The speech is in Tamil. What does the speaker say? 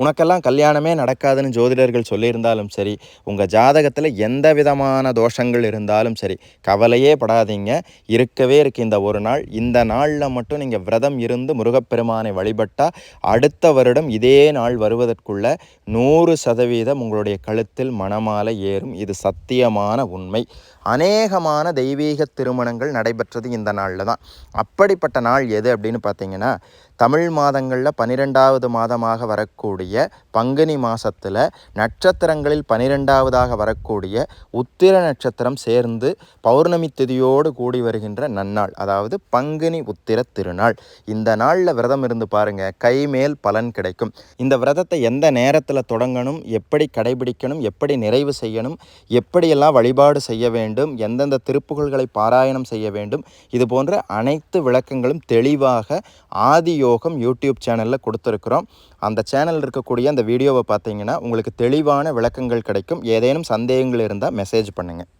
உனக்கெல்லாம் கல்யாணமே நடக்காதுன்னு ஜோதிடர்கள் சொல்லியிருந்தாலும் சரி, உங்கள் ஜாதகத்தில் எந்த விதமான தோஷங்கள் இருந்தாலும் சரி, கவலையே படாதீங்க. இருக்கவே இருக்கு இந்த ஒரு நாள். இந்த நாளில் மட்டும் நீங்கள் விரதம் இருந்து முருகப்பெருமானை வழிபட்டால் அடுத்த வருடம் இதே நாள் வருவதற்குள்ள 100% உங்களுடைய கழுத்தில் மணமாலை ஏறும். இது சத்தியமான உண்மை. அநேகமான தெய்வீக திருமணங்கள் நடைபெற்றது இந்த நாளில் தான். அப்படிப்பட்ட நாள் எது அப்படின்னு பார்த்தீங்கன்னா, தமிழ் மாதங்களில் 12வது மாதமாக வரக்கூடிய பங்குனி மாதத்தில் நட்சத்திரங்களில் 12வதாக வரக்கூடிய உத்திர நட்சத்திரம் சேர்ந்து பௌர்ணமி திதியோடு கூடி வருகின்ற நன்னாள், அதாவது பங்குனி உத்திர திருநாள். இந்த நாளில் விரதம் இருந்து பாருங்கள், கைமேல் பலன் கிடைக்கும். இந்த விரதத்தை எந்த நேரத்தில் தொடங்கணும், எப்படி கடைபிடிக்கணும், எப்படி நிறைவு செய்யணும், எப்படியெல்லாம் வழிபாடு செய்ய வேண்டும், எந்தெந்த திருப்புகழ்களை பாராயணம் செய்ய வேண்டும், இது போன்ற அனைத்து விளக்கங்களும் தெளிவாக ஆதியோகம் யூடியூப் சேனலில் கொடுத்துருக்குறோம். அந்த சேனலில் இருக்கக்கூடிய அந்த வீடியோவை பார்த்தீங்கன்னா உங்களுக்கு தெளிவான விளக்கங்கள் கிடைக்கும். ஏதேனும் சந்தேகங்கள் இருந்தால் மெசேஜ் பண்ணுங்கள்.